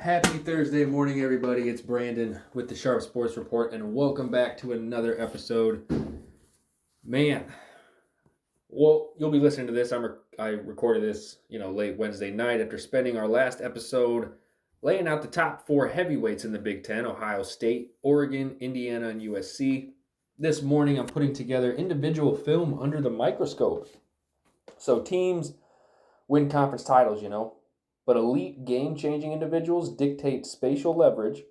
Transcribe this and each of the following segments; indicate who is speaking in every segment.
Speaker 1: Happy Thursday morning, everybody. It's Brandon with the Sharp Sports Report, and welcome back to another episode. Man, well, you'll be listening to this. I recorded this, late Wednesday night after spending our last episode laying out the top four heavyweights in the Big Ten: Ohio State, Oregon, Indiana, and USC. This morning, I'm putting together individual film under the microscope. So teams win conference titles, but elite game-changing individuals dictate spatial leverage,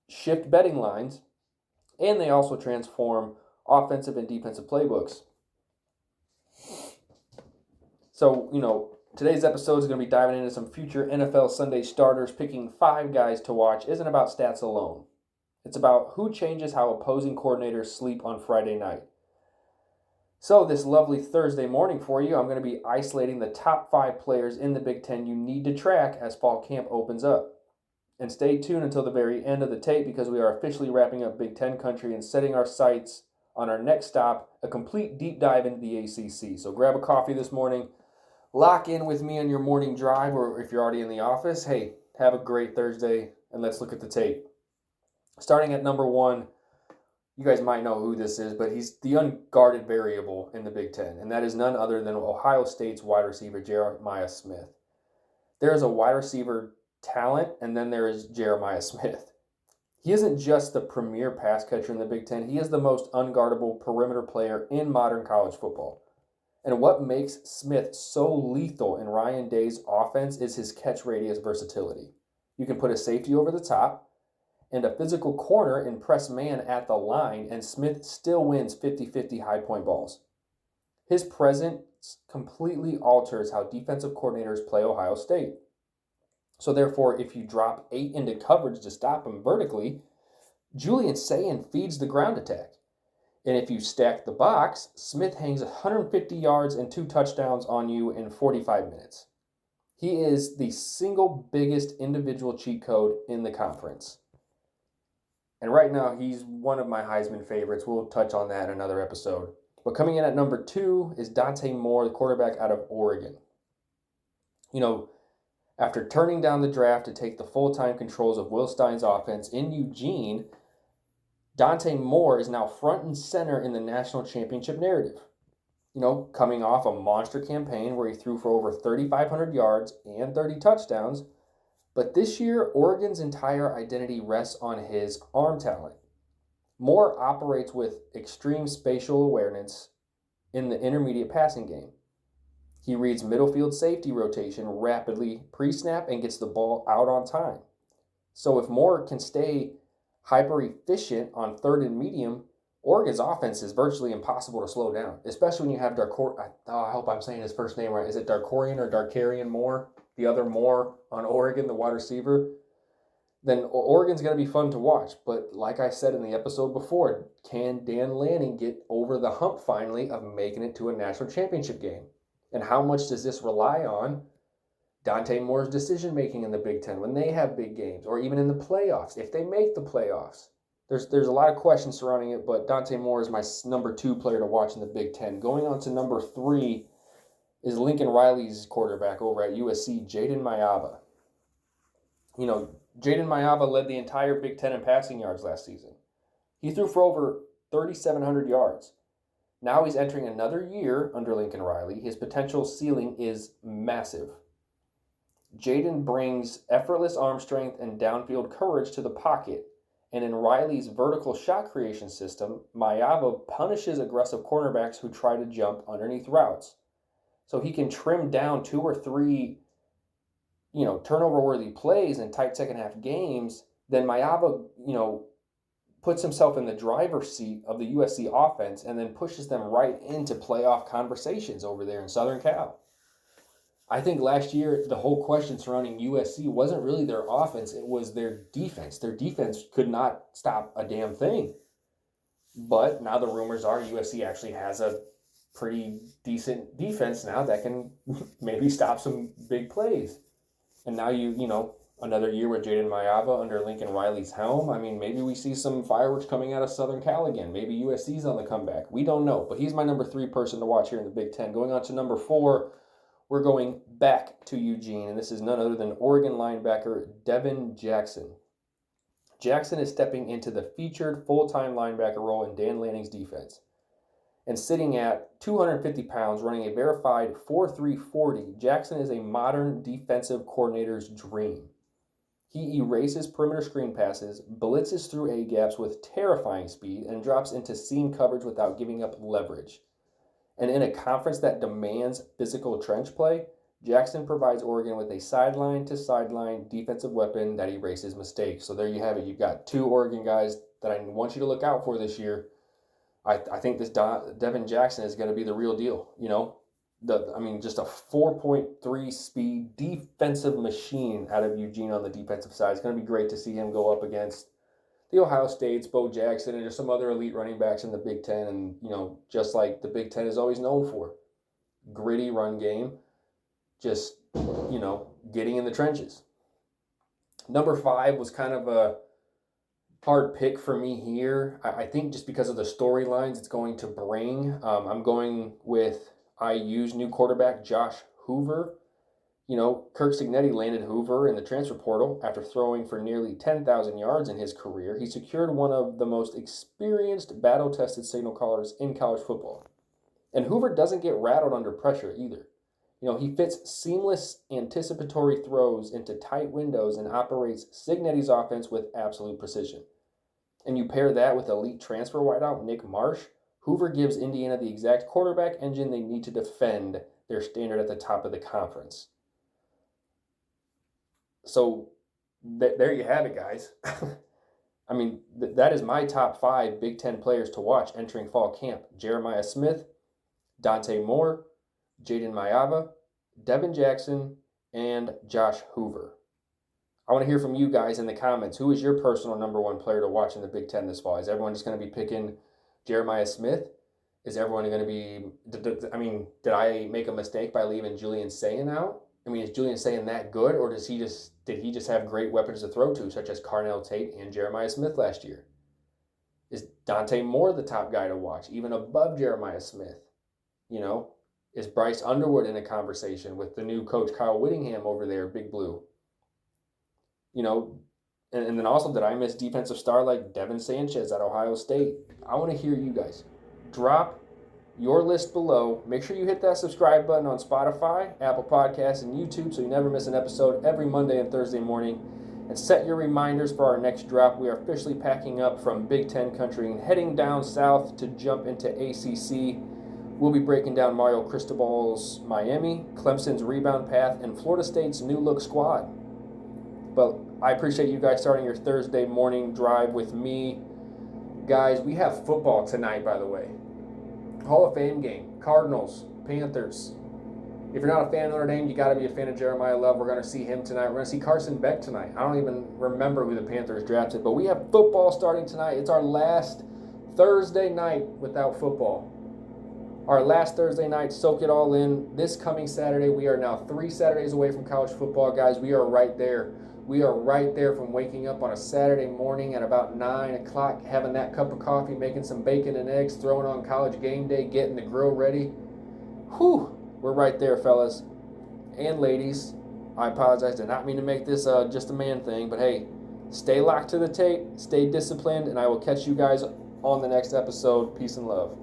Speaker 1: shift betting lines, and they also transform offensive and defensive playbooks. So, today's episode is going to be diving into some future NFL Sunday starters. Picking 5 guys to watch isn't about stats alone. It's about who changes how opposing coordinators sleep on Friday night. So this lovely Thursday morning for you, I'm going to be isolating the top 5 players in the Big Ten you need to track as fall camp opens up. And stay tuned until the very end of the tape because we are officially wrapping up Big Ten country and setting our sights on our next stop, a complete deep dive into the ACC. So grab a coffee this morning, lock in with me on your morning drive, or if you're already in the office, hey, have a great Thursday, and let's look at the tape. Starting at number 1, you guys might know who this is, but he's the unguarded variable in the Big Ten, and that is none other than Ohio State's wide receiver, Jeremiah Smith. There is a wide receiver talent, and then there is Jeremiah Smith. He isn't just the premier pass catcher in the Big Ten, he is the most unguardable perimeter player in modern college football. And what makes Smith so lethal in Ryan Day's offense is his catch radius versatility. You can put a safety over the top and a physical corner and press man at the line, and Smith still wins 50-50 high point balls. His presence completely alters how defensive coordinators play Ohio State. So therefore, if you drop 8 into coverage to stop him vertically, Julian Sayin feeds the ground attack. And if you stack the box, Smith hangs 150 yards and 2 touchdowns on you in 45 minutes. He is the single biggest individual cheat code in the conference. And right now, he's one of my Heisman favorites. We'll touch on that in another episode. But coming in at number 2 is Dante Moore, the quarterback out of Oregon. After turning down the draft to take the full-time controls of Will Stein's offense in Eugene, Dante Moore is now front and center in the national championship narrative. Coming off a monster campaign where he threw for over 3,500 yards and 30 touchdowns. But this year, Oregon's entire identity rests on his arm talent. Moore operates with extreme spatial awareness in the intermediate passing game. He reads middle field safety rotation rapidly pre-snap and gets the ball out on time. So if Moore can stay hyper-efficient on third and medium, Oregon's offense is virtually impossible to slow down, especially when you have I hope I'm saying his first name right. Is it Darkorian or Darkarian Moore? The other Moore on Oregon, the wide receiver, then Oregon's going to be fun to watch. But like I said in the episode before, can Dan Lanning get over the hump finally of making it to a national championship game? And how much does this rely on Dante Moore's decision-making in the Big Ten when they have big games, or even in the playoffs, if they make the playoffs? There's a lot of questions surrounding it, but Dante Moore is my number 2 player to watch in the Big Ten. Going on to number 3 is Lincoln Riley's quarterback over at USC, Jayden Maiava. Jayden Maiava led the entire Big Ten in passing yards last season. He threw for over 3,700 yards. Now he's entering another year under Lincoln Riley. His potential ceiling is massive. Jayden brings effortless arm strength and downfield courage to the pocket. And in Riley's vertical shot creation system, Maiava punishes aggressive cornerbacks who try to jump underneath routes. So he can trim down 2 or 3, turnover-worthy plays in tight second-half games. Then Maiava, puts himself in the driver's seat of the USC offense and then pushes them right into playoff conversations over there in Southern Cal. I think last year the whole question surrounding USC wasn't really their offense, it was their defense. Their defense could not stop a damn thing. But now the rumors are USC actually has a pretty decent defense now that can maybe stop some big plays. And now another year with Jayden Maiava under Lincoln Riley's helm. I mean, maybe we see some fireworks coming out of Southern Cal again. Maybe USC's on the comeback. We don't know. But he's my number 3 person to watch here in the Big Ten. Going on to number 4, we're going back to Eugene, and this is none other than Oregon linebacker Devon Jackson. Jackson is stepping into the featured full-time linebacker role in Dan Lanning's defense. And sitting at 250 pounds, running a verified 4.3 40, Jackson is a modern defensive coordinator's dream. He erases perimeter screen passes, blitzes through A-gaps with terrifying speed, and drops into seam coverage without giving up leverage. And in a conference that demands physical trench play, Jackson provides Oregon with a sideline-to-sideline defensive weapon that erases mistakes. So there you have it. You've got two Oregon guys that I want you to look out for this year. I think this Devon Jackson is going to be the real deal. You know, just a 4.3 speed defensive machine out of Eugene on the defensive side. It's going to be great to see him go up against the Ohio States, Bo Jackson, and just some other elite running backs in the Big Ten. And, you know, just like the Big Ten is always known for, gritty run game, just, you know, getting in the trenches. Number 5 was kind of a hard pick for me here. I think just because of the storylines it's going to bring. I'm going with IU's new quarterback, Josh Hoover. You know, Kirk Cignetti landed Hoover in the transfer portal after throwing for nearly 10,000 yards in his career. He secured one of the most experienced, battle-tested signal callers in college football. And Hoover doesn't get rattled under pressure either. You know, he fits seamless anticipatory throws into tight windows and operates Cignetti's offense with absolute precision. And you pair that with elite transfer wideout Nick Marsh, Hoover gives Indiana the exact quarterback engine they need to defend their standard at the top of the conference. So there you have it, guys. I mean, that is my top 5 Big Ten players to watch entering fall camp. Jeremiah Smith, Dante Moore, Jayden Maiava, Devon Jackson, and Josh Hoover. I want to hear from you guys in the comments. Who is your personal number 1 player to watch in the Big Ten this fall? Is everyone just going to be picking Jeremiah Smith? Is everyone going to be... did I make a mistake by leaving Julian Sayin out? I mean, is Julian Sayin that good, or did he just have great weapons to throw to, such as Carnell Tate and Jeremiah Smith last year? Is Dante Moore the top guy to watch, even above Jeremiah Smith? You know, is Bryce Underwood in a conversation with the new coach Kyle Whittingham over there, Big Blue? You know, and then also, did I miss defensive star like Devin Sanchez at Ohio State? I want to hear you guys. Drop your list below. Make sure you hit that subscribe button on Spotify, Apple Podcasts, and YouTube so you never miss an episode every Monday and Thursday morning. And set your reminders for our next drop. We are officially packing up from Big Ten country and heading down south to jump into ACC. We'll be breaking down Mario Cristobal's Miami, Clemson's rebound path, and Florida State's new look squad. But I appreciate you guys starting your Thursday morning drive with me. Guys, we have football tonight, by the way. Hall of Fame game. Cardinals, Panthers. If you're not a fan of Notre Dame, you got to be a fan of Jeremiah Love. We're going to see him tonight. We're going to see Carson Beck tonight. I don't even remember who the Panthers drafted, but we have football starting tonight. It's our last Thursday night without football. Our last Thursday night, soak it all in. This coming Saturday, we are now 3 Saturdays away from college football, guys. We are right there. We are right there from waking up on a Saturday morning at about 9 o'clock, having that cup of coffee, making some bacon and eggs, throwing on College Game Day, getting the grill ready. Whew, we're right there, fellas and ladies. I apologize, did not mean to make this just a man thing, but hey, stay locked to the tape, stay disciplined, and I will catch you guys on the next episode. Peace and love.